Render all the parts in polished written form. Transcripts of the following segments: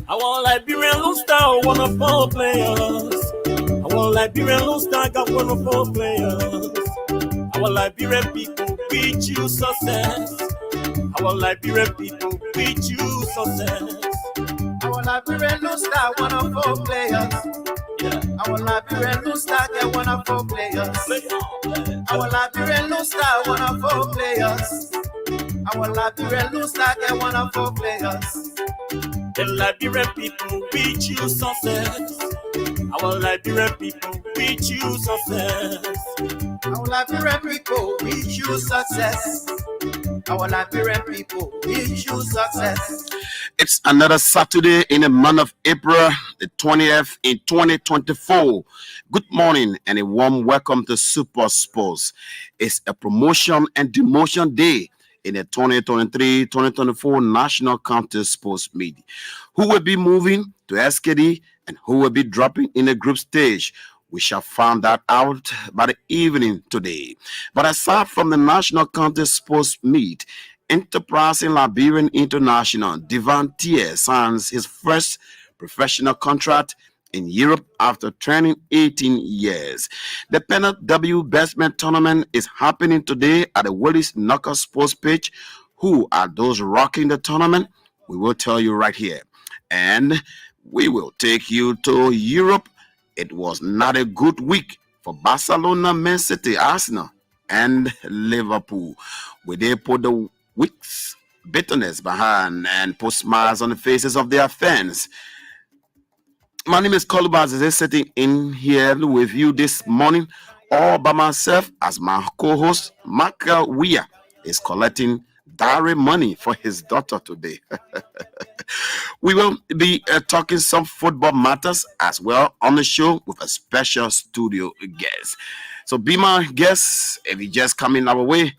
I want Liberian Lone Star, one of four players. I want Liberian Lone Star, got one of four players. I want Liberian people, we choose success. I want Liberian people, we choose success. I want Liberian Lone Star, one of four players. Yeah. I want Liberian Lone Star, get one of four players. I want Liberian Lone Star, one of four players. I want Liberian Lone Star, get one of four players. The Liberian people, we choose success. Our Liberian people, we choose success. Our Liberian people, we choose success. Our Liberian people, we choose success. It's another Saturday in the month of April, the 20th in 2024. Good morning and a warm welcome to Super Sports. It's a promotion and demotion day in the 2023-2024 National County Sports Meet. Who will be moving to SKD and who will be dropping in the group stage? We shall find that out by the evening today. But aside from the National County Sports Meet, Enterprising Liberian International Divan Tier signs his first professional contract in Europe after turning 18 years. The Penalty W Bestman Tournament is happening today at the Willis Knocker Sports Pitch. Who are those rocking the tournament? We will tell you right here. And we will take you to Europe. It was not a good week for Barcelona, Man City, Arsenal, and Liverpool. Where they put the week's bitterness behind and put smiles on the faces of their fans. My name is Kolubaz, is sitting in here with you this morning, all by myself as my co-host. Michael Weir is collecting dowry money for his daughter today. We will be talking some football matters as well on the show with a special studio guest. So be my guest if you just come in our way.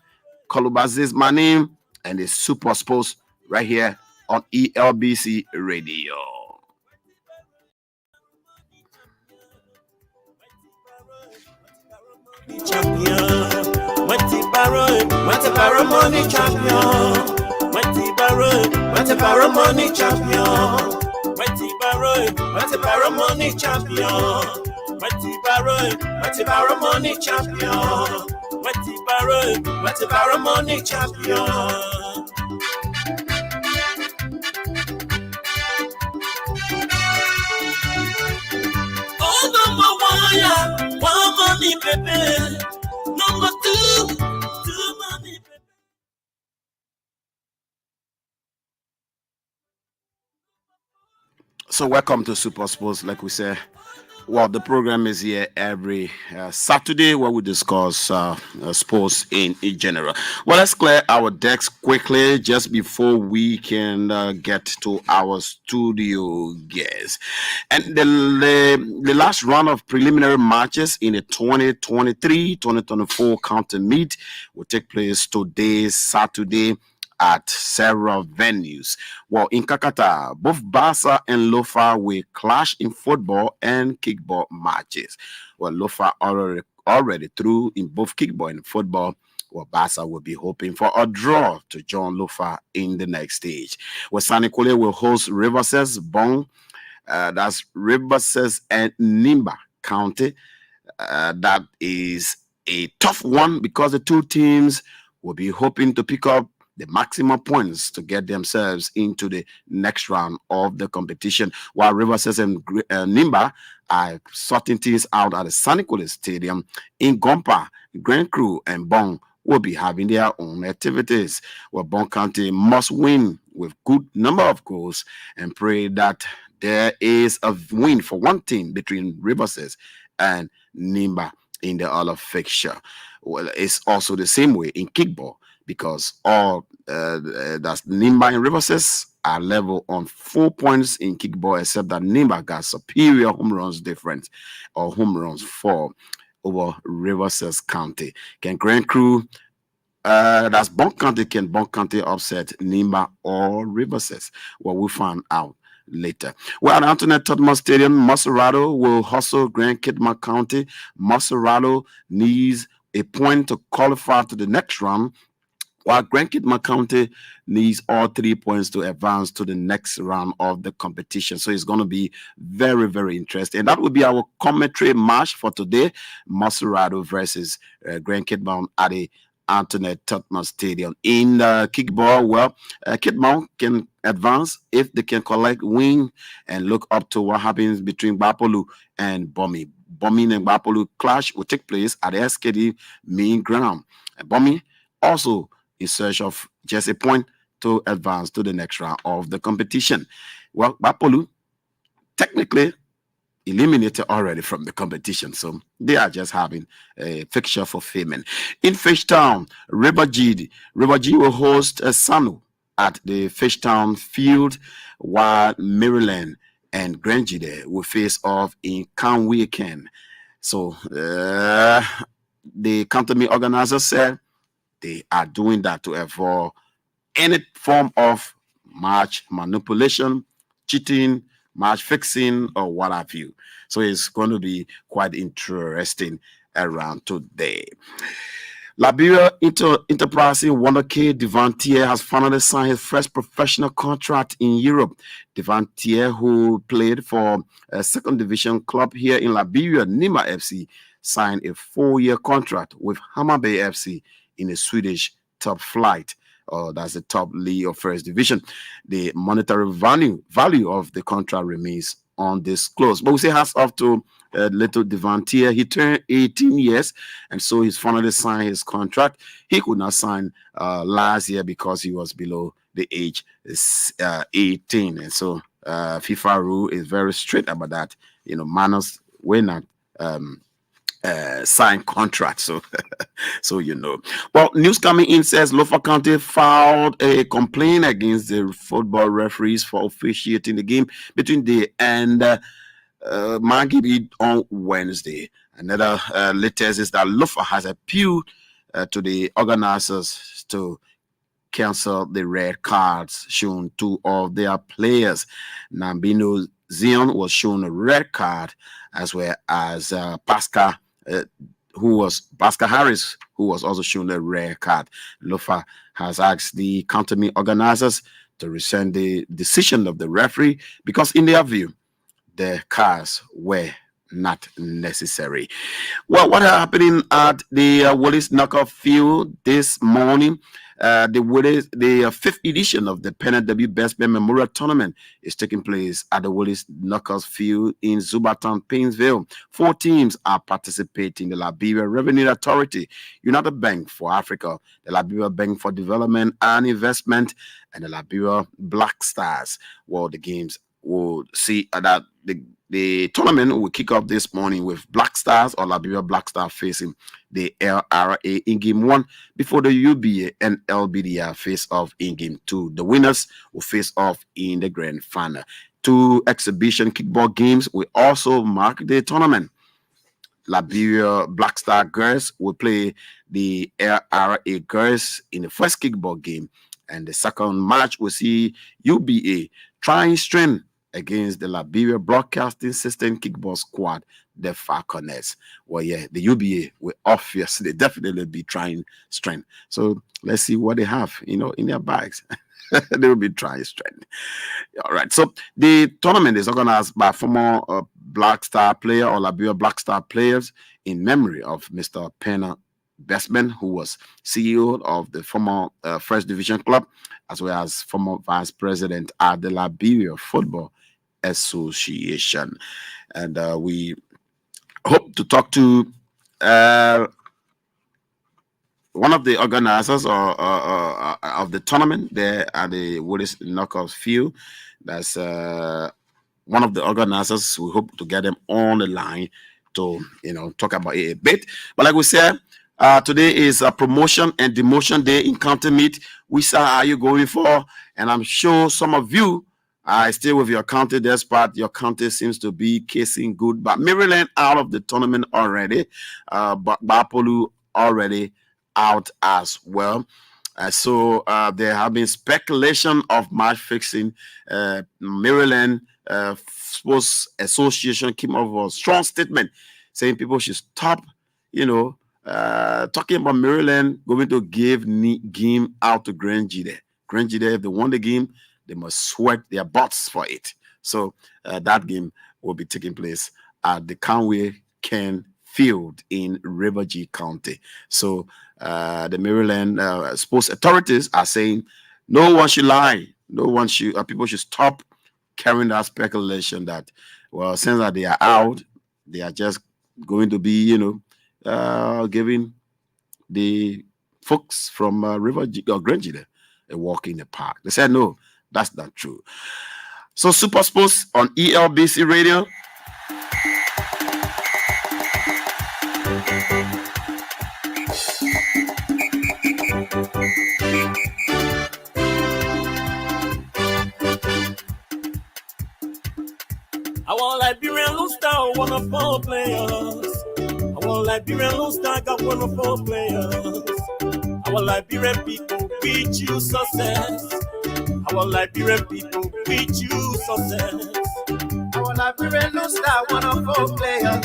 Kolubaz is my name, and it's Super Sports right here on ELBC Radio. Champion, Wentiparo money champion. Wentiparo money champion. Wentiparo money champion. Wentiparo money champion. Wentiparo money champion. Oh, number one, yeah, one money, baby. Number two money, baby. So welcome to Super Sports. Like we said, well, the program is here every Saturday where we discuss sports in general. Well, let's clear our decks quickly just before we can get to our studio guests. And the last round of preliminary matches in the 2023-2024 county meet will take place today, Saturday, at several venues. Well, in Kakata, both Barca and Lofa will clash in football and kickball matches. Well, Lofa already through in both kickball and football. Well, Barca will be hoping for a draw to join Lofa in the next stage. Well, Sanikole will host Riverses Bong. That's Riverses and Nimba County. That is a tough one because the two teams will be hoping to pick up the maximum points to get themselves into the next round of the competition, while Riverses and Nimba are sorting things out at the Sanikole Stadium in Gompa. Grand Crew and Bong will be having their own activities. Well, Bong County must win with good number of goals and pray that there is a win for one team between Riverses and Nimba in the other fixture. Well, it's also the same way in kickball, because all that's Nimba and Riverses are level on 4 points in kickball, except that Nimba got superior home runs difference, or home runs for over Riverses County. Can Grand Crew, that's Bong County, can Bong County upset Nimba or Riverses? Well, we'll find out later. Well, at Antoinette Tottenham Stadium, Maserado will hustle Grand Kidman County. Maserado needs a point to qualify to the next round, while Grand Kitman County needs all 3 points to advance to the next round of the competition. So it's going to be very, very interesting. And that will be our commentary match for today. Maserado versus Grand Kitman at the Antoinette Tottenham Stadium. In kickball, well, Kitman can advance if they can collect win and look up to what happens between Bapolu and Bomi. Bomi and Bapolu clash will take place at the SKD main ground. And Bomi also in search of just a point to advance to the next round of the competition. Well, Bapolu technically eliminated already from the competition, so they are just having a fixture fulfillment. In Fishtown, River G will host Sanu at the Fishtown field, while Maryland and Grangide will face off in Can Weekend. So the county organizer said they are doing that to avoid any form of match manipulation, cheating, match fixing, or what have you. So it's going to be quite interesting around today. Liberia Enterprising Wonder K Devantier has finally signed his first professional contract in Europe. Devantier, who played for a second division club here in Liberia, Nima FC, signed a 4-year contract with Hammer Bay FC in the Swedish top flight. That's the top league of first division. The monetary value of the contract remains undisclosed. But we say hats off to little Devantier. He turned 18 years, and so he's finally signed his contract. He could not sign last year because he was below the age 18, and so FIFA rule is very strict about that. You know, minors will not sign contract. So you know. Well, news coming in says Lofa County filed a complaint against the football referees for officiating the game between they and Mangibi on Wednesday. Another latest is that Lofa has appealed to the organizers to cancel the red cards shown to all their players. Nambino Zion was shown a red card, as well as Pascal Harris, who was also shown a red card. Lofa has asked the county organizers to rescind the decision of the referee because, in their view, the cards were not necessary. Well, what happening at the Willis Knockout Field this morning? The fifth edition of the Pennant W Bestman Memorial Tournament is taking place at the Willis Knockout Field in Zubatown, Painesville. 4 teams are participating: the Liberia Revenue Authority, United Bank for Africa, the Liberia Bank for Development and Investment, and the Liberia Black Stars. Well, the games will see that the tournament will kick off this morning with Black Stars or Liberia Black Stars facing the LRA in Game 1 before the UBA and LBDR face off in Game 2. The winners will face off in the grand final. 2 exhibition kickball games will also mark the tournament. Liberia Black Star girls will play the LRA girls in the first kickball game, and the second match will see UBA trying strength against the Liberia Broadcasting System kickball squad, the Falconers. Well, yeah, the UBA will obviously definitely be trying strength. So let's see what they have, in their bags. They will be trying strength. All right. So the tournament is organized by former Black Star player or Liberia Black Star players in memory of Mr. Pena Bestman, who was CEO of the former First Division club, as well as former vice president at the Liberia Football Association. And we hope to talk to one of the organizers of the tournament there at the Willis Knockout Field. That's one of the organizers. We hope to get them on the line to talk about it a bit. But like we said, today is a promotion and demotion day in county meet. Which are you going for? And I'm sure some of you are still with your county, despite your county seems to be casing good. But Maryland out of the tournament already, but Bapolu already out as well. So there have been speculation of match fixing. Maryland Sports Association came up with a strong statement saying people should stop, talking about Maryland going to give game out to Grand Gide. Grand Gide, if they won the game, they must sweat their butts for it. So that game will be taking place at the Conway Ken Field in River G County. So the Maryland sports authorities are saying no one should lie. No one should. People should stop carrying that speculation that, well, since that they are out, they are just going to be, giving the folks from River G or Grand Gide a walk in the park. They said no, that's not true. So Super Sports on ELBC Radio. I want Liberian Lone Star, one of four players. I want Liberian Lone Star, got one of four players. I want Liberian people reach you success. I want Liberian people reach you success. I want Liberian Lone Star, one of four players.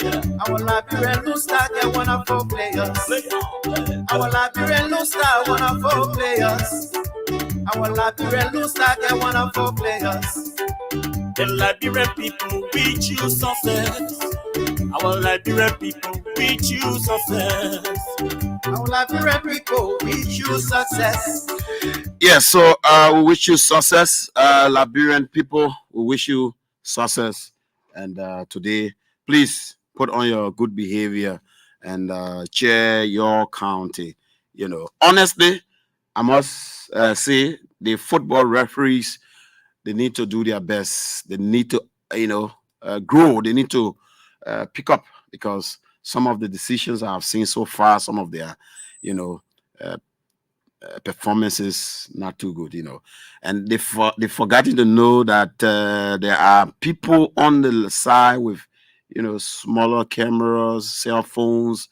Yeah. I want Liberian Lone Star, get one of four players. I want Liberian Lone Star, one of four players. I want Liberian Lone Star, get one of four players. The Liberian people reach you success. Our Liberian people reach you success. Our Liberian people reach you success. Yeah, so we wish you success, Liberian people. We wish you success. And today, please put on your good behavior and cheer your county. Honestly, I must say the football referees, they need to do their best. They need to, grow. They need to pick up, because some of the decisions I have seen so far, some of their, performances not too good, and they've forgotten to know that there are people on the side with, smaller cameras, cell phones,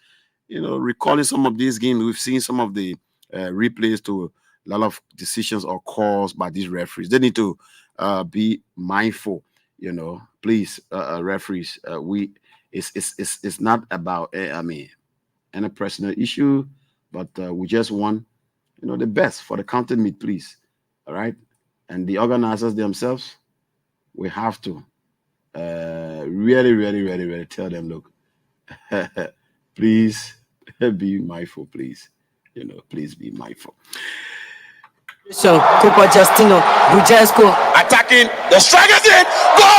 recalling some of these games. We've seen some of the replays to a lot of decisions or calls by these referees. They need to be mindful, please, referees. It's not about any personal issue, but we just want the best for the county meet, please. All right, and the organizers themselves, we have to really tell them, look, please be mindful, please. Please be mindful. So, Cooper Justino, Bujesco Attacking the strikers in goal!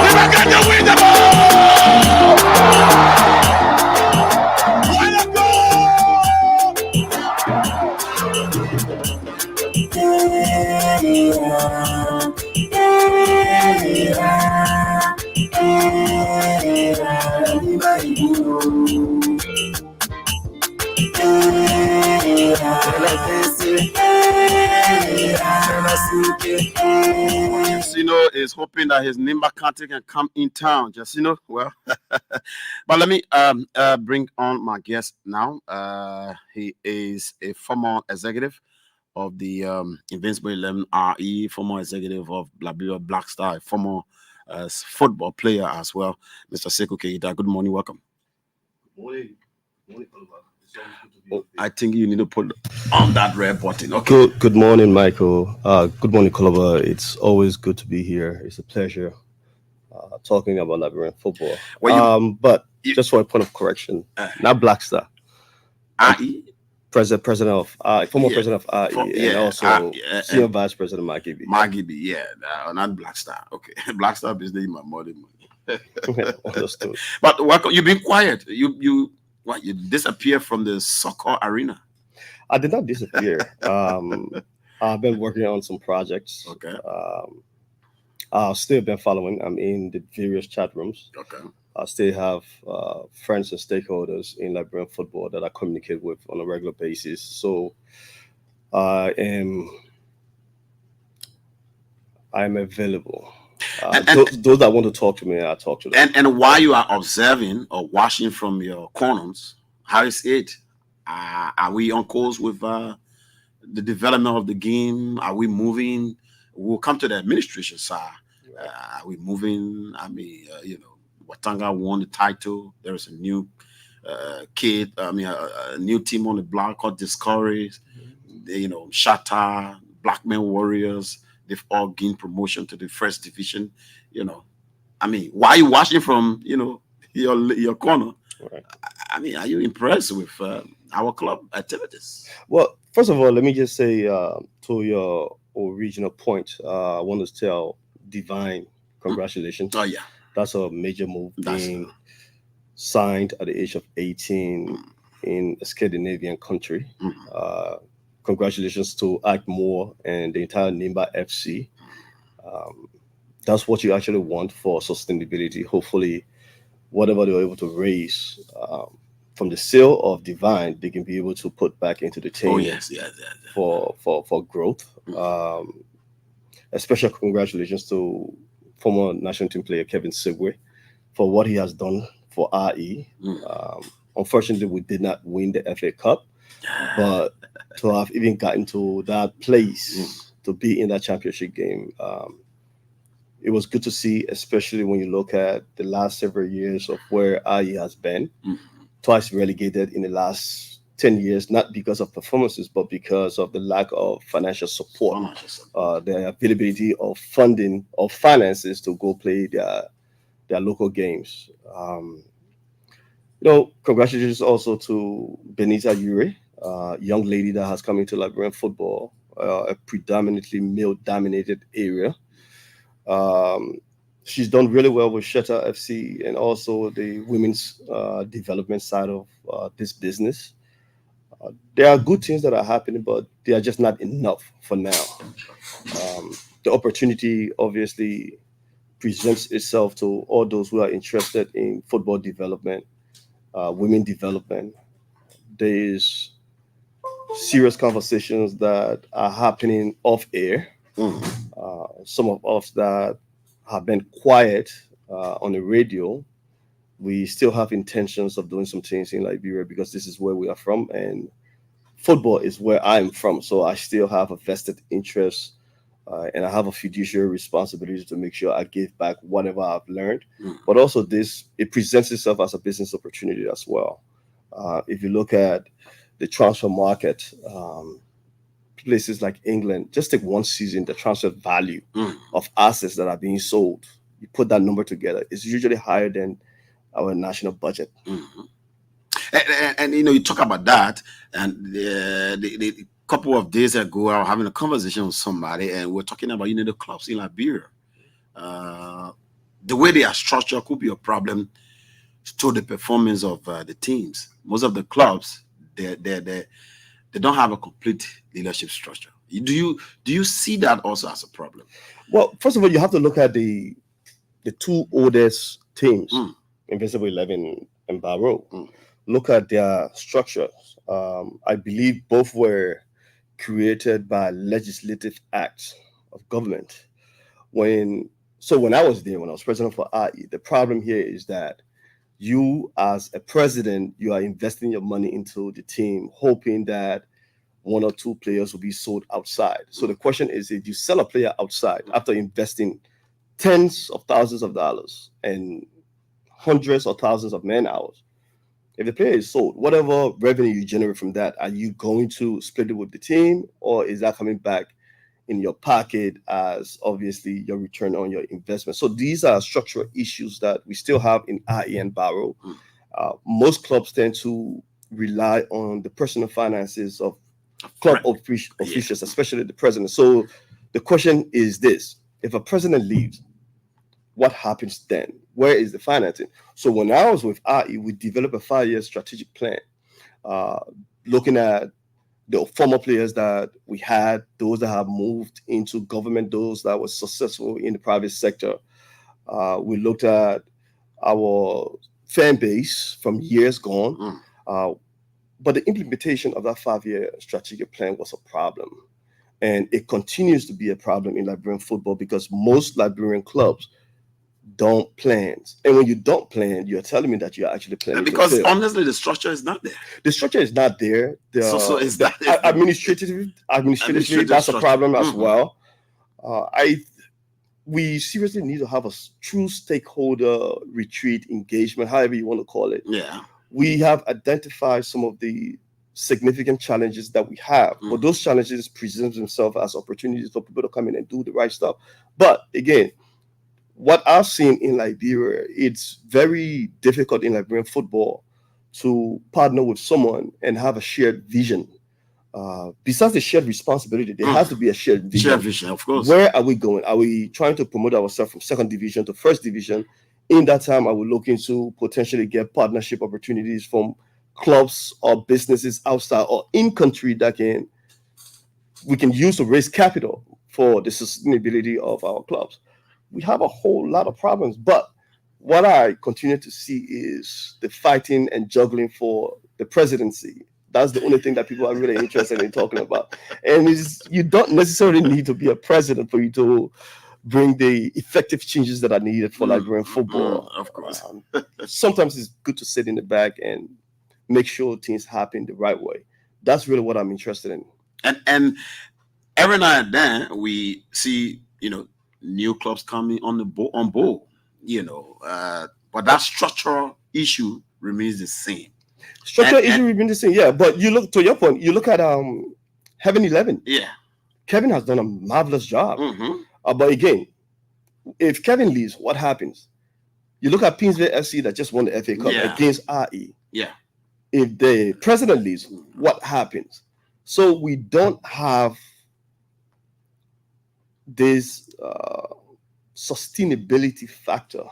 Never get to win the ball! What a Jusino is hoping that his Nimba County can come in town. Jusino, well, but let me bring on my guest now. He is a former executive of the Invincible 11 RE, former executive of Liberia Black Star, former football player as well, Mr. Sekou Keita. Good morning, welcome. Morning. Oh, I think you need to put on that red button. Okay. Good morning, Michael. Good morning, Coloba. It's always good to be here. It's a pleasure talking about Liberian football. But just for a point of correction, not Black Star. RE? President of former president of RE, and also senior vice president Maggie B. Not Black Star. Okay, Black Star is my mother. Understood. But welcome. You've been quiet. You disappeared from the soccer arena. I did not disappear. I've been working on some projects. Okay. I've still been following. I'm in the various chat rooms. Okay. I still have friends and stakeholders in Liberian football that I communicate with on a regular basis. So I am available. Those that want to talk to me, I talk to them. And while you are observing or watching from your corners, how is it? Are we on course with the development of the game? Are we moving? We'll come to the administration side. Are we moving? Watanga won the title. There is a new a new team on the block called Discoveries. Shatta, Blackman Warriors. They've all gained promotion to the first division. Why are you watching from your corner? Right. Are you impressed with our club activities? Well, first of all, let me just say to your original point, I want to tell Divine, congratulations. Oh, yeah. That's a major move, being signed at the age of 18 in a Scandinavian country. Congratulations to Ackmore and the entire Nimba FC. That's what you actually want for sustainability. Hopefully, whatever they're able to raise from the sale of Divine, they can be able to put back into the team. Oh, yes. For growth. Especially congratulations to former national team player Kevin Sigwe for what he has done for RE. Unfortunately, we did not win the FA Cup, but to have even gotten to that place, to be in that championship game, it was good to see, especially when you look at the last several years of where RE has been, twice relegated in the last 10 years, not because of performances, but because of the lack of financial support, the availability of funding or finances to go play their local games. Congratulations also to Benita Ure, young lady that has come into Liberian football, a predominantly male-dominated area. She's done really well with Shatta FC and also the women's development side of this business. There are good things that are happening, but they are just not enough for now. The opportunity obviously presents itself to all those who are interested in football development, women development. There's serious conversations that are happening off air. Some of us that have been quiet on the radio, we still have intentions of doing some things in Liberia because this is where we are from, and football is where I'm from. So I still have a vested interest, and I have a fiduciary responsibility to make sure I give back whatever I've learned. But also it presents itself as a business opportunity as well. If you look at the transfer market, places like England, just take one season, the transfer value of assets that are being sold, you put that number together, it's usually higher than our national budget. And you talk about that, and the couple of days ago, I was having a conversation with somebody, and we're talking about the clubs in Liberia. The way they are structured could be a problem to the performance of the teams. Most of the clubs, they don't have a complete leadership structure. Do you see that also as a problem? Well, first of all, you have to look at the two oldest teams, Invincible 11 and Barrow. Look at their structures. I believe both were created by legislative acts of government. When I was there, when I was president for RE, the problem here is that you as a president, you are investing your money into the team, hoping that one or two players will be sold outside. So the question is, if you sell a player outside after investing tens of thousands of dollars and hundreds or thousands of man hours, if the player is sold, whatever revenue you generate from that, are you going to split it with the team, or is that coming back in your pocket as obviously your return on your investment? So these are structural issues that we still have in RE and Barrow. Most clubs tend to rely on the personal finances of club officials, especially the president. So the question is this: if a president leaves, what happens then? Where is the financing? So when I was with RE, we developed a 5-year strategic plan, looking at the former players that we had, those that have moved into government, those that were successful in the private sector. We looked at our fan base from years gone, but the implementation of that 5-year strategic plan was a problem. And it continues to be a problem in Liberian football because most Liberian clubs don't plan. And when you don't plan, you're telling me that you're actually planning. Because honestly, the structure is not there. The structure is not there. So is that administratively, that's a problem as well. we seriously need to have a true stakeholder retreat engagement, however you want to call it. Yeah. We have identified some of the significant challenges that we have, but those challenges present themselves as opportunities for people to come in and do the right stuff. But again, what I've seen in Liberia, it's very difficult in Liberian football to partner with someone and have a shared vision. Besides the shared responsibility, there has to be a shared vision. Shared vision, of course. Where are we going? Are we trying to promote ourselves from second division to first division? In that time, I will look into potentially get partnership opportunities from clubs or businesses outside or in country that we can use to raise capital for the sustainability of our clubs. We have a whole lot of problems, but what I continue to see is the fighting and juggling for the presidency. That's the only thing that people are really interested in talking about. And you don't necessarily need to be a president for you to bring the effective changes that are needed for Liberian football. Of course. Sometimes it's good to sit in the back and make sure things happen the right way. That's really what I'm interested in. And every now and then we see, new clubs coming on board, but that structural issue remains the same. Remains the same, yeah. But you look, to your point, you look at Heaven 11. Yeah. Kevin has done a marvelous job. But again, if Kevin leaves, what happens? You look at Pinsville FC that just won the FA Cup against RE. Yeah. If the president leaves, what happens? So we don't have this sustainability factor.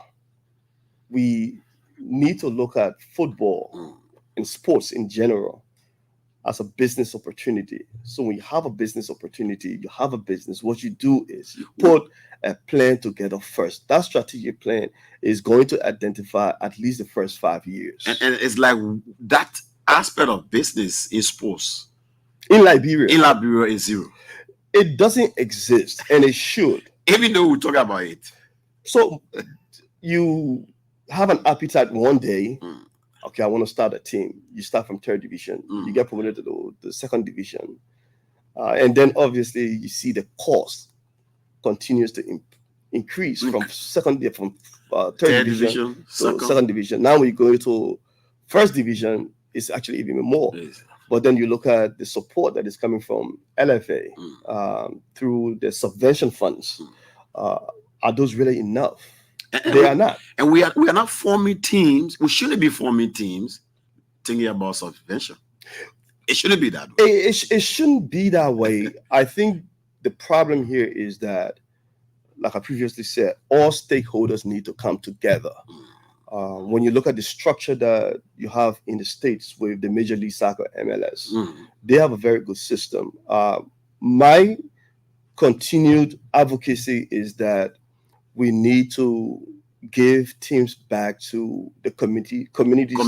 We need to look at football and sports in general as a business opportunity. So when you have a business opportunity, you have a business, what you do is you put a plan together first. That strategic plan is going to identify at least the first 5 years. And it's like that aspect of business in sports. In Liberia is zero. It doesn't exist, and it should. Even though we talk about it. So you have an appetite one day. Okay, I want to start a team. You start from third division. You get promoted to the second division. And then obviously you see the cost continues to increase from third division to second division. Now we go to first division, it's actually even more. Yes. But then you look at the support that is coming from LFA through the subvention funds. Are those really enough? They are not. And we are not forming teams. We shouldn't be forming teams thinking about subvention. It shouldn't be that way. It shouldn't be that way. I think the problem here is that, like I previously said, all stakeholders need to come together. When you look at the structure that you have in the States with the Major League Soccer, MLS, they have a very good system. My continued advocacy is that we need to give teams back to the communities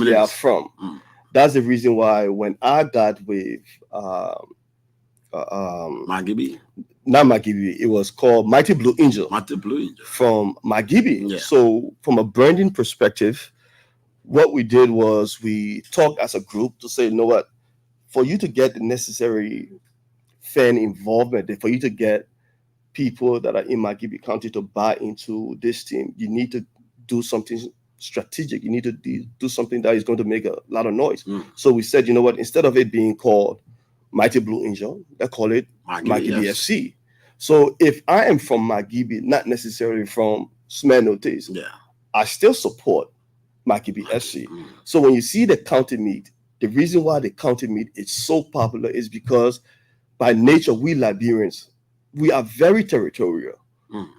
they are from. That's the reason why when I got with Margibi. Not Margibi, it was called Mighty Blue Angel. Mighty Blue Angel. From Margibi. Yeah. So from a branding perspective, what we did was we talked as a group to say, you know what, for you to get the necessary fan involvement, for you to get people that are in Margibi County to buy into this team, you need to do something strategic. You need to do something that is going to make a lot of noise. So we said, you know what, instead of it being called Mighty Blue Angel, they call it Margibi FC. So if I am from Margibi, not necessarily from Smyrnotes, I still support Margibi FC. So when you see the county meet, the reason why the county meet is so popular is because by nature, we Liberians, we are very territorial.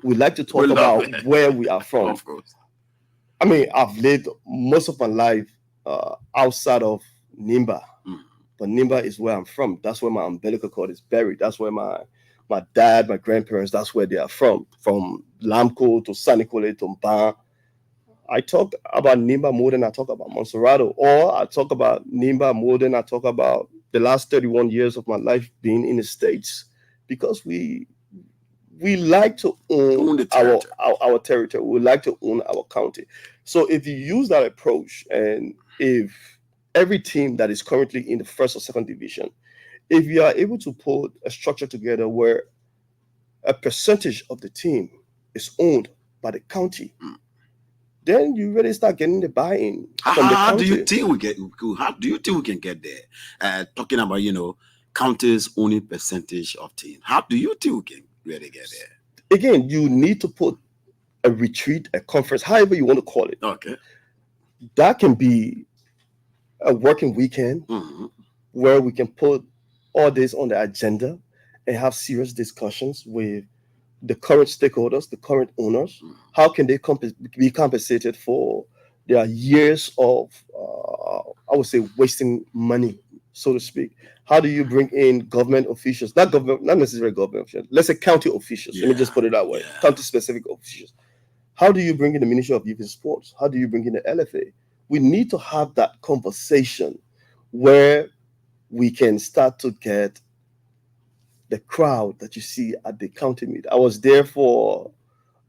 We like to talk about where we are from. Of course. I mean, I've lived most of my life outside of Nimba. But Nimba is where I'm from. That's where my umbilical cord is buried. That's where my dad, my grandparents, that's where they are from. From Lamco to Sanikole to Mba. I talk about Nimba more than I talk about Monserrato. Or I talk about Nimba more than I talk about the last 31 years of my life being in the States. Because we like to own our territory. We like to own our county. So if you use that approach, and if every team that is currently in the first or second division, if you are able to put a structure together where a percentage of the team is owned by the county, then you really start getting the buy-in from the How county. do you think we get? How do you think we can get there? Talking about counties owning percentage of team. How do you think we can really get there? Again, you need to put a retreat, a conference, however you want to call it. Okay. That can be a working weekend where we can put all this on the agenda and have serious discussions with the current stakeholders, the current owners. How can they be compensated for their years of, I would say, wasting money, so to speak? How do you bring in government officials, not necessarily government officials, let's say county officials. Let me just put it that way, county-specific officials. How do you bring in the Ministry of Youth and Sports? How do you bring in the LFA? We need to have that conversation where we can start to get the crowd that you see at the county meet. I was there for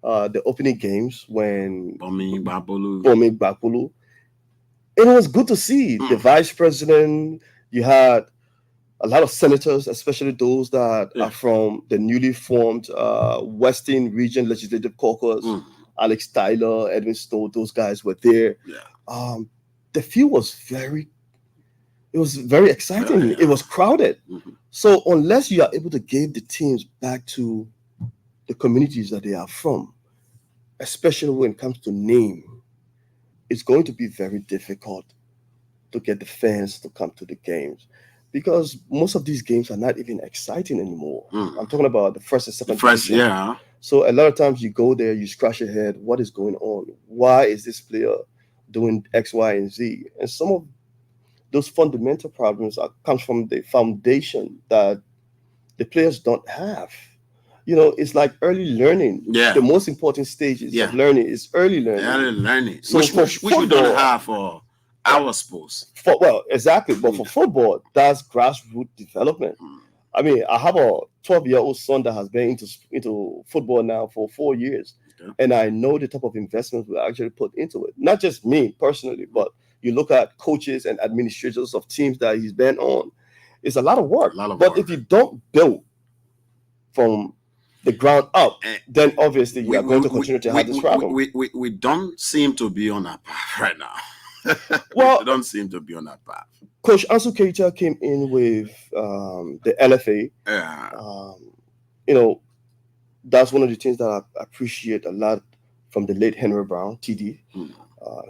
the opening games when Bomi Bakulu. It was good to see the vice president. You had a lot of senators, especially those that are from the newly formed Western Region Legislative Caucus. Alex Tyler, Edwin Stowe, those guys were there. The field was very exciting. It was crowded. So unless you are able to give the teams back to the communities that they are from, especially when it comes to name, it's going to be very difficult to get the fans to come to the games, because most of these games are not even exciting anymore. I'm talking about the first and second. Yeah. So a lot of times you go there, you scratch your head, what is going on? Why is this player doing X, Y, and Z? And some of those fundamental problems comes from the foundation that the players don't have. It's like early learning. The most important stages of learning is early learning. Early learning, So which for we don't football- have for our sports. Exactly. But for football, that's grassroots development. I mean, I have a 12-year-old son that has been into football now for 4 years. And I know the type of investments we actually put into it. Not just me personally, but you look at coaches and administrators of teams that he's been on. It's a lot of work. But if you don't build from the ground up, then obviously you are going to continue to have this problem. We don't seem to be on that path right now. Well, we don't seem to be on that path. Coach Ansu Keita came in with the LFA. That's one of the things that I appreciate a lot from the late Henry Brown, TD.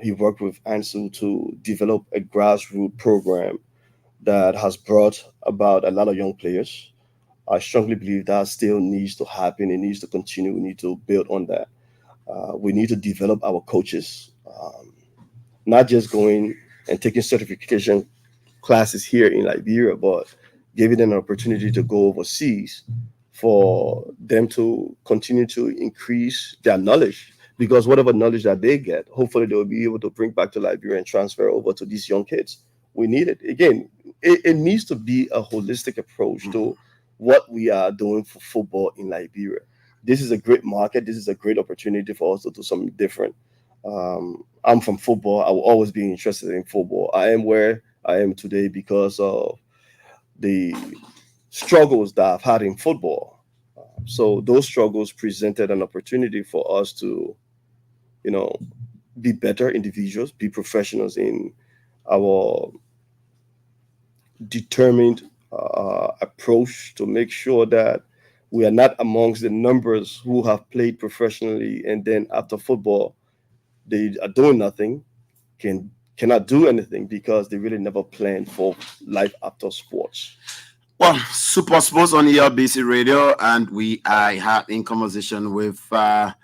He worked with Ansu to develop a grassroots program that has brought about a lot of young players. I strongly believe that still needs to happen. It needs to continue. We need to build on that. We need to develop our coaches, not just going and taking certification classes here in Liberia, but giving them an opportunity to go overseas for them to continue to increase their knowledge, because whatever knowledge that they get, hopefully they will be able to bring back to Liberia and transfer over to these young kids. We need it. Again, it needs to be a holistic approach to what we are doing for football in Liberia. This is a great market. This is a great opportunity for us to do something different. I'm from football. I will always be interested in football. I am where I am today because of the struggles that I've had in football. So those struggles presented an opportunity for us to, be better individuals, be professionals in our determined approach to make sure that we are not amongst the numbers who have played professionally and then after football they are doing nothing, cannot do anything because they really never planned for life after sports. Well, Super Sports on ELBC Radio, and I had in conversation with former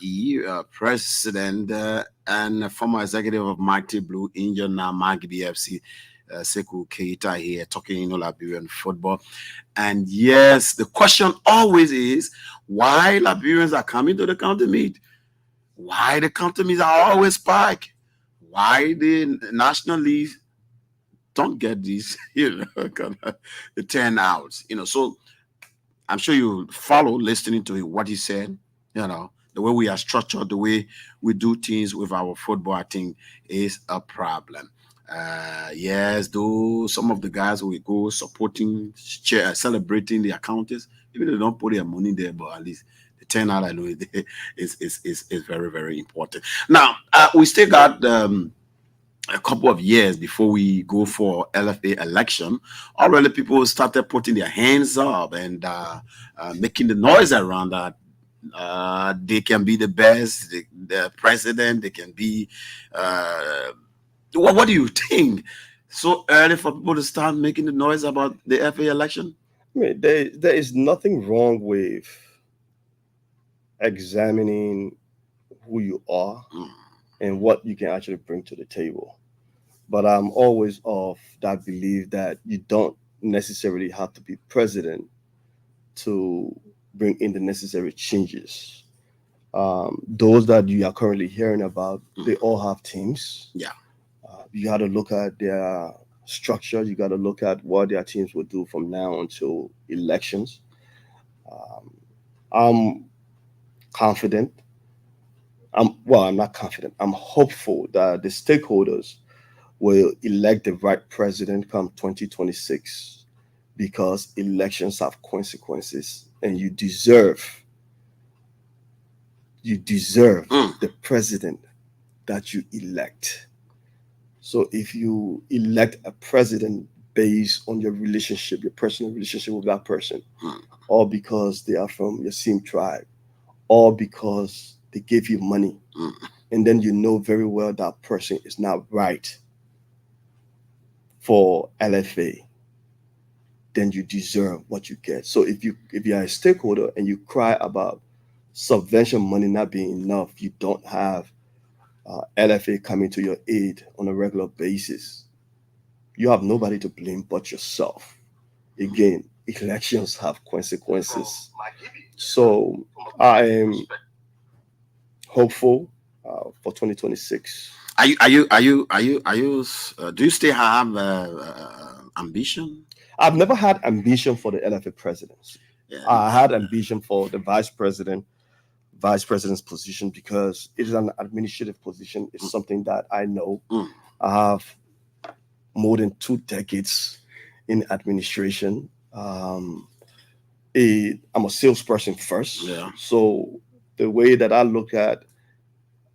RE president and former executive of Mighty Blue Angel, now Magidi FC, Sekou Keita here, talking Liberian football. And yes, the question always is why Liberians are coming to the county meet, why the county meets are always packed, why the National League don't get these, the turnouts, So I'm sure you follow listening to what he said, the way we are structured, the way we do things with our football, I think is a problem. Yes, though some of the guys will go supporting, celebrating the accountants, even though they don't put their money there, but at least the turnout, I know, is very, very important. Now, we still got a couple of years before we go for LFA election. Already people started putting their hands up and making the noise around that. They can be the best, the president, they can be. What do you think? So early for people to start making the noise about the FA election? I mean, there is nothing wrong with examining who you are and what you can actually bring to the table. But I'm always of that belief that you don't necessarily have to be president to bring in the necessary changes. Those that you are currently hearing about, they all have teams. Yeah. You got to look at their structure. You got to look at what their teams will do from now until elections. I'm confident. I'm not confident. I'm hopeful that the stakeholders will elect the right president come 2026 because elections have consequences and you deserve the president that you elect. So if you elect a president based on your relationship, your personal relationship with that person, or because they are from your same tribe, or because they gave you money, and then you know very well that person is not right for LFA, then you deserve what you get. So if you are a stakeholder and you cry about subvention money not being enough, you don't have LFA coming to your aid on a regular basis, you have nobody to blame but yourself. Again, elections have consequences. So I am hopeful for 2026. Do you still have ambition? I've never had ambition for the LFA presidency. Yeah. I had ambition for the vice president's position because it is an administrative position. It's something that I know. I have more than 2 decades in administration. I'm a salesperson first. Yeah. So the way that I look at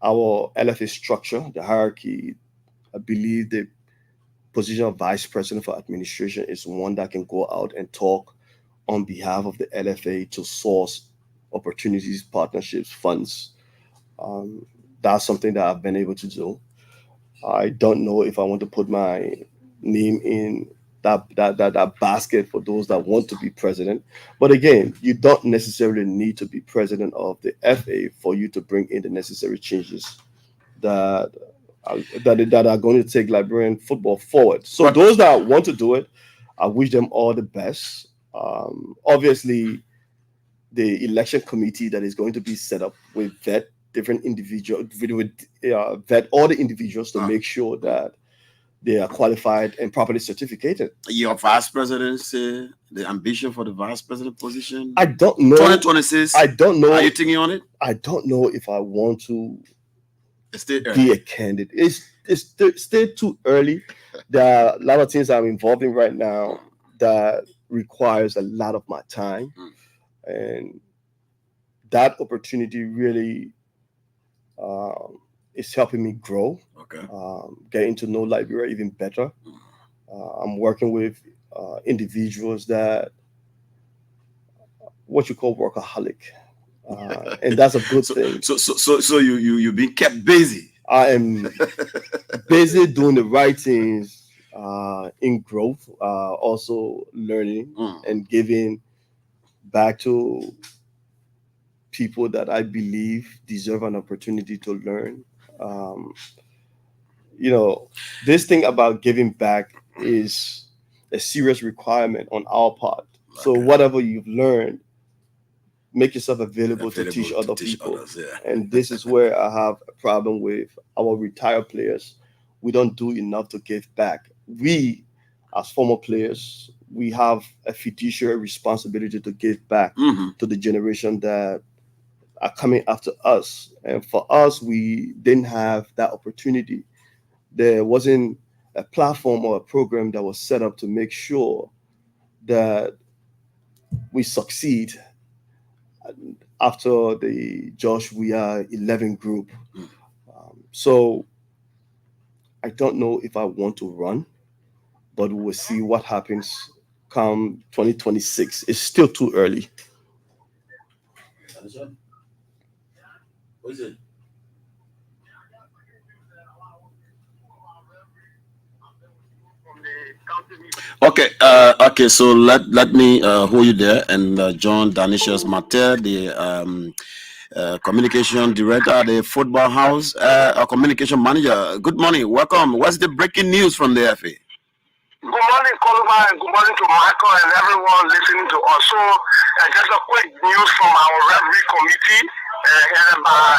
our LFA structure, the hierarchy, I believe the position of vice president for administration is one that can go out and talk on behalf of the LFA to source opportunities, partnerships, funds. That's something that I've been able to do. I don't know if I want to put my name in that basket for those that want to be president. But again, you don't necessarily need to be president of the FA for you to bring in the necessary changes that are going to take Liberian football forward. So those that want to do it, I wish them all the best. Obviously, the election committee that is going to be set up will vet different individuals, vet all the individuals to make sure that they are qualified and properly certificated. Your vice presidency, the ambition for the vice president position? I don't know. 2026? I don't know. Are you thinking on it? I don't know if I want to be a candidate. It's still too early. There are a lot of things I'm involved in right now that requires a lot of my time. And that opportunity really is helping me grow. Okay. Getting to know Liberia even better. I'm working with individuals that what you call workaholic, and that's a good thing. So you've been kept busy. I am busy doing the right things in growth, also learning and giving back to people that I believe deserve an opportunity to learn. This thing about giving back is a serious requirement on our part. Okay. So whatever you've learned, make yourself available to teach other people. Others, yeah. And this is where I have a problem with our retired players. We don't do enough to give back. We, as former players, we have a fiduciary responsibility to give back to the generation that are coming after us. And for us, we didn't have that opportunity. There wasn't a platform or a program that was set up to make sure that we succeed after the Josh Weah 11 group. So I don't know if I want to run, but we will see what happens come 2026. It's still too early. What is it? Okay, okay. So let me hold you there, and John Danicius Mater, the communication director at the Football House, or communication manager. Good morning, welcome. What's the breaking news from the FA? Good morning, Kolova, and good morning to Michael and everyone listening to us. So, just a quick news from our referee committee, headed by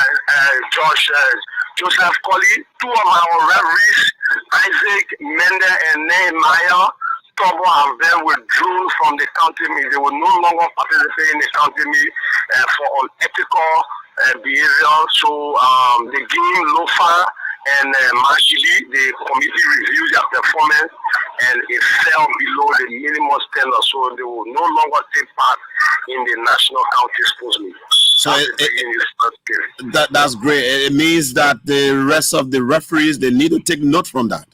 Joseph Colley. Two of our referees, Isaac Mende and Nehemiah Tobo, have been withdrawn from the county meet. They will no longer participate in the county meet for unethical behavior. So, the game Lofa and Majili, the committee reviewed their performance and it fell below the minimum standard, so they will no longer take part in the national county sports meet. So that's great. It means that the rest of the referees, they need to take note from that.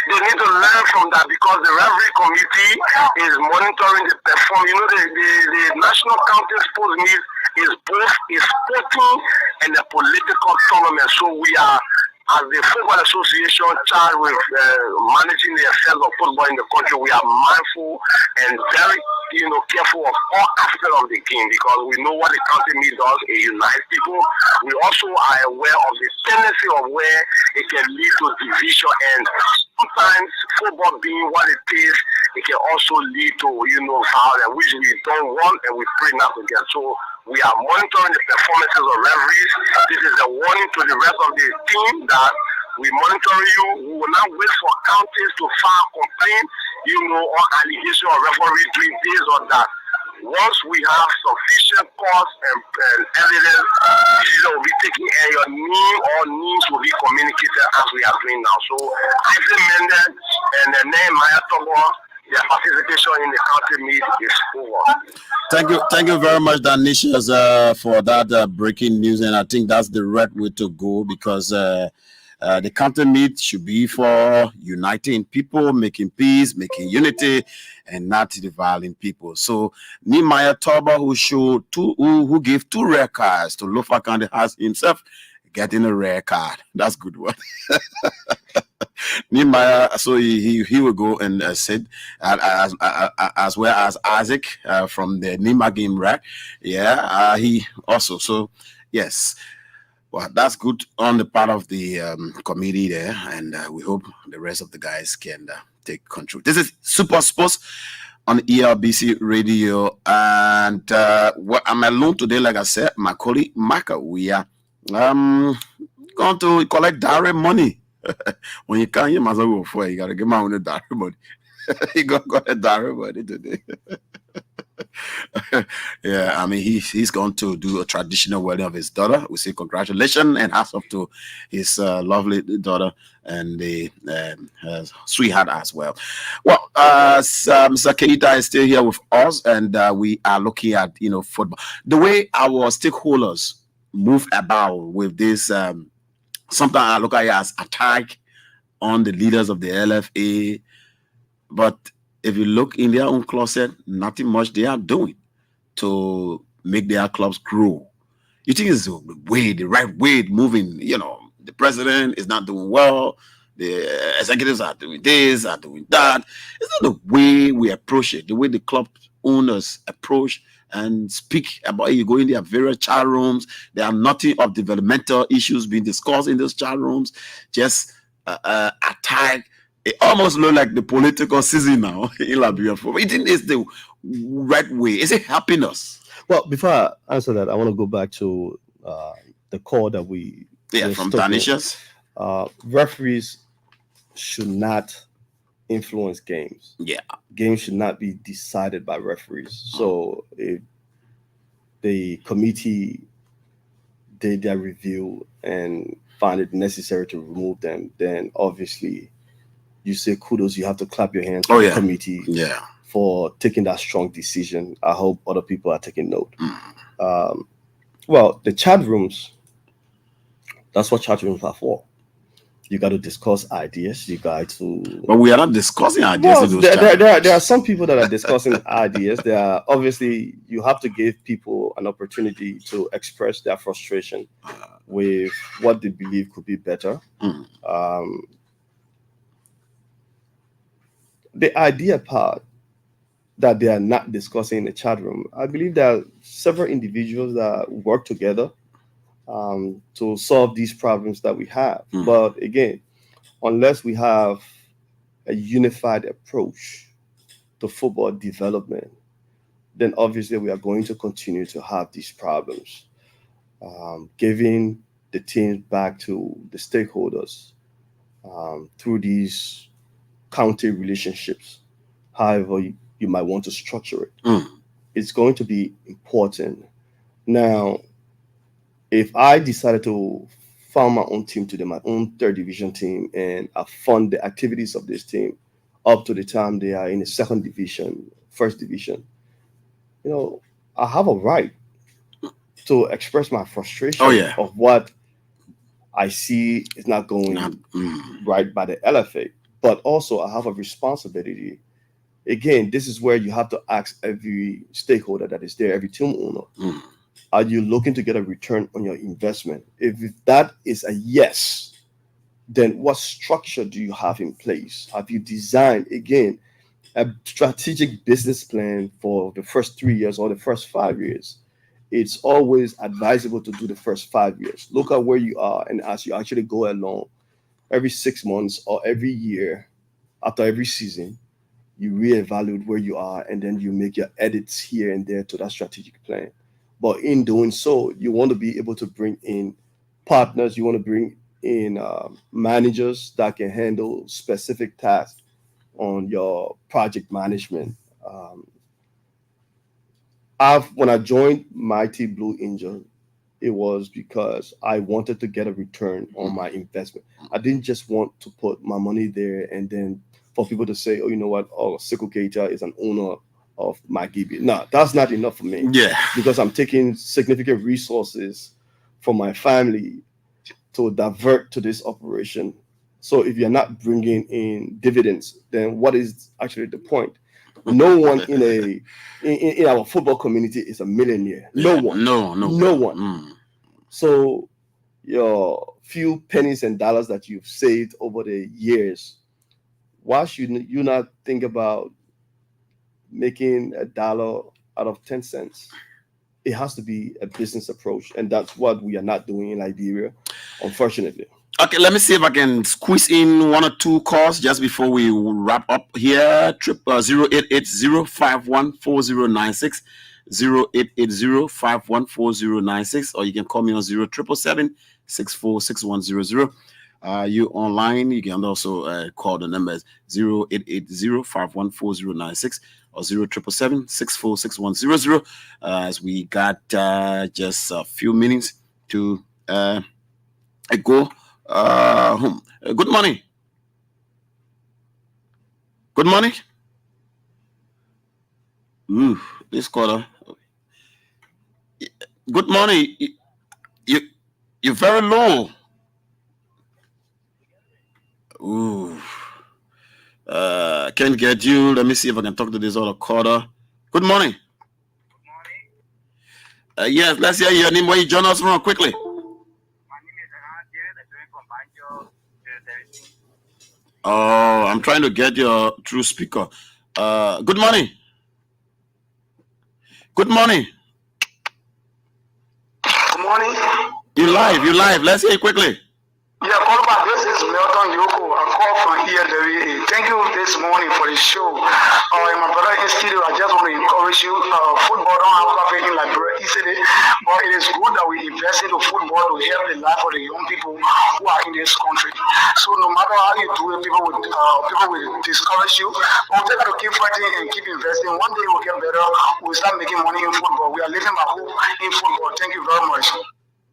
They need to learn from that because the referee committee is monitoring the performance. You know, the national county sports meet is both a sporting and a political tournament. So we are, as the Football Association charged with managing the affairs of football in the country, we are mindful and very, careful of all aspects of the game because we know what the county meet does. It unites people. We also are aware of the tendency of where it can lead to division, and sometimes football being what it is, it can also lead to, violence, which we don't want and we pray not to get. So we are monitoring the performances of referees. This is a warning to the rest of the team that we monitor you. We will not wait for counties to file complaints, or allegation of referee doing this or that. Once we have sufficient cause and evidence, decision will be taken and your name or names will be communicated as we are doing now. So Isaac Mendez and the name Maya Togo, their participation in the county meet is over. Thank you very much, Danicius, for that breaking news, and I think that's the right way to go because the county meet should be for uniting people, making peace, making unity, and not dividing people. So Nehemiah Toba, who gave 2 red cards to Lofa County, has himself getting a red card. That's good one. Nehemiah, so he will go and sit as well as Isaac from the Nima game, right? Yeah, he also. So yes, well, that's good on the part of the committee there, and we hope the rest of the guys can take control. This is Super Sports on ELBC Radio, and I'm alone today. Like I said, my colleague Michael, we are going to collect direct money. When you can't, you must go for it. You gotta give my own direct money. You got a direct money today. Yeah, I mean he's going to do a traditional wedding of his daughter. We say congratulations and hats off to his lovely daughter and the sweetheart as well. Well, Mr. Keita is still here with us, and we are looking at football. The way our stakeholders move about with this. Sometimes I look at it as attack on the leaders of the LFA, but if you look in their own closet, nothing much they are doing to make their clubs grow. You think it's the right way moving? The president is not doing well. The executives are doing this, are doing that. It's not the way we approach it. The way the club owners approach and speak about it. You go in their various chat rooms. There are nothing of developmental issues being discussed in those chat rooms. Just attack. It almost looks like the political season now in Liberia. It is the right way. Is it helping us? Well, before I answer that, I want to go back to the call that we from Danicius. Referees should not influence games. Yeah, games should not be decided by referees. So if the committee did their review and find it necessary to remove them, then obviously you say kudos. You have to clap your hands Oh, to yeah. the committee for taking that strong decision. I hope other people are taking note. Well, the chat rooms, that's what chat rooms are for. You got to discuss ideas. You got to. But we are not discussing ideas in those there are some people that are discussing ideas. There are obviously you have to give people an opportunity to express their frustration with what they believe could be better. The idea part that they are not discussing in the chat room, I believe there are several individuals that work together to solve these problems that we have. But again, unless we have a unified approach to football development, then obviously we are going to continue to have these problems. Giving the teams back to the stakeholders through these county relationships, however you might want to structure it, it's going to be important. Now, if I decided to found my own team today, my own third division team, and I fund the activities of this team up to the time they are in the second division, first division, I have a right to express my frustration of what I see is not going right by the LFA. But also I have a responsibility. Again, this is where you have to ask every stakeholder that is there, every team owner. Are you looking to get a return on your investment? If that is a yes, then what structure do you have in place? Have you designed, again, a strategic business plan for the first 3 years or the first 5 years? It's always advisable to do the first 5 years. Look at where you are, and as you actually go along, every 6 months or every year, after every season, you reevaluate where you are, and then you make your edits here and there to that strategic plan. But in doing so, you want to be able to bring in partners. You want to bring in managers that can handle specific tasks on your project management. When I joined Mighty Blue Angel, it was because I wanted to get a return on my investment. I didn't just want to put my money there and then for people to say, oh, you know what, Sekou Keita is an owner of Magibia. No, that's not enough for me. Yeah. Because I'm taking significant resources from my family to divert to this operation. So if you're not bringing in dividends, then what is actually the point? No one in our football community is a millionaire. No one. No one. So your few pennies and dollars that you've saved over the years, why should you not think about making $1 out of 10 cents? It has to be a business approach, and that's what we are not doing in Liberia, unfortunately. Okay, let me see if I can squeeze in one or two calls just before we wrap up here. 0880-514096, 0880-514096, or you can call me on 0777-646100. You online, you can also call the numbers 0880-514096 or 0777-646100. As we got just a few minutes to go. Good morning. Good morning. Ooh, this caller. Good morning. You're very low. Ooh. Can't get you. Let me see if I can talk to this other caller. Good morning. Good morning. Yes, let's hear your name. Where you join us from quickly. Oh, I'm trying to get your true speaker. Good morning. Good morning. Good morning. You live. Let's hear it quickly. Yeah, Kolba, this is Milton Yoko. I call from ELWA. Thank you this morning for the show. My brother in studio, I just want to encourage you. Football don't have perfect in Liberia easily, but it is good that we invest into football to help the life of the young people who are in this country. So no matter how you do it, people will discourage you. But we have to keep fighting and keep investing. One day we'll get better. We'll start making money in football. We are living our hope in football. Thank you very much.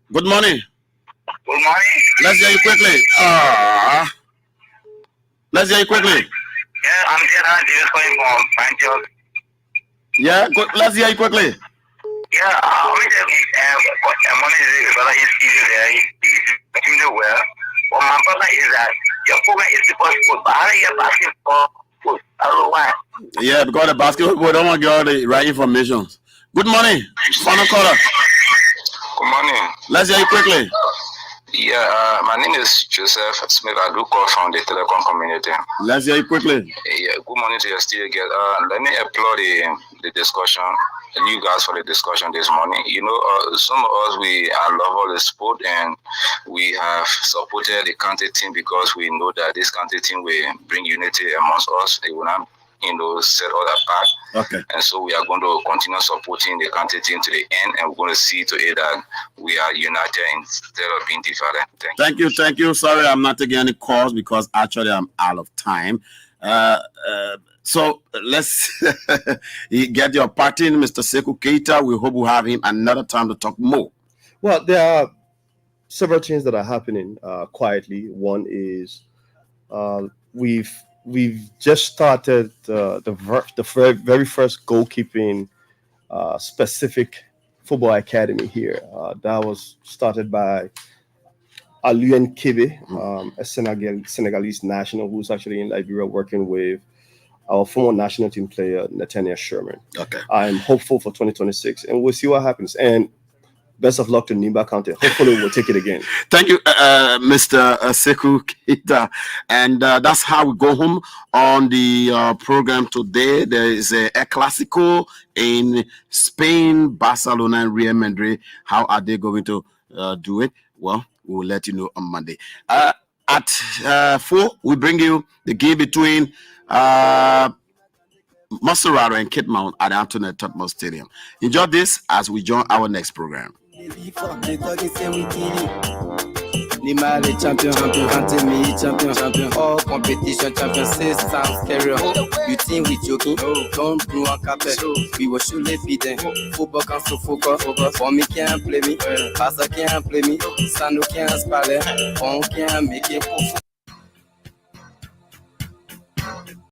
Good morning. Good morning. Let's hear you quickly. Let's hear you quickly. Yeah, I'm just calling from Manchester. Yeah, let's hear you quickly. Yeah, money is brother is doing well. But my brother is that your program is supposed to put behind your basketball. I don't know why. Yeah, because the basketball don't want to get all the right information. Good morning, final caller. Good morning. Let's hear you quickly. Yeah, my name is Joseph Smith. I do call from the telecom community. Let's hear you quickly. Yeah, good morning to you still again. Let me applaud the discussion, you guys for the discussion this morning. You know, some of us, we love all the sport and we have supported the country team because we know that this country team will bring unity amongst us. It will not, set all apart. Okay. And so we are going to continue supporting the country team to the end, and we're going to see to it that we are united instead of being divided. Thank you. Sorry, I'm not taking any calls because actually I'm out of time. So let's get your party in, Mr. Sekou Keita. We hope we'll have him another time to talk more. Well, there are several things that are happening quietly. One is we've just started the very first goalkeeping specific football academy here. That was started by Alioune Kebe, a Senegalese national who's actually in Liberia working with our former national team player Nathaniel Sherman. Okay. I'm hopeful for 2026, and we'll see what happens. And best of luck to Nimba County. Hopefully, we'll take it again. Thank you, Mr. Sekou Keita. And that's how we go home on the program today. There is a Clasico in Spain, Barcelona and Real Madrid. How are they going to do it? Well, we'll let you know on Monday. At 4, we bring you the game between Maserado and Kitmount at Antoinette Tottenham Stadium. Enjoy this as we join our next program. Nima les champions, champion, all competition champion, 6 sounds carrier. You think we joking? Don't do on carpet. We will surely beat them. Football can so focus. For me can't play me. Passer can't play me. Sando can't spell it. Phone can't make it.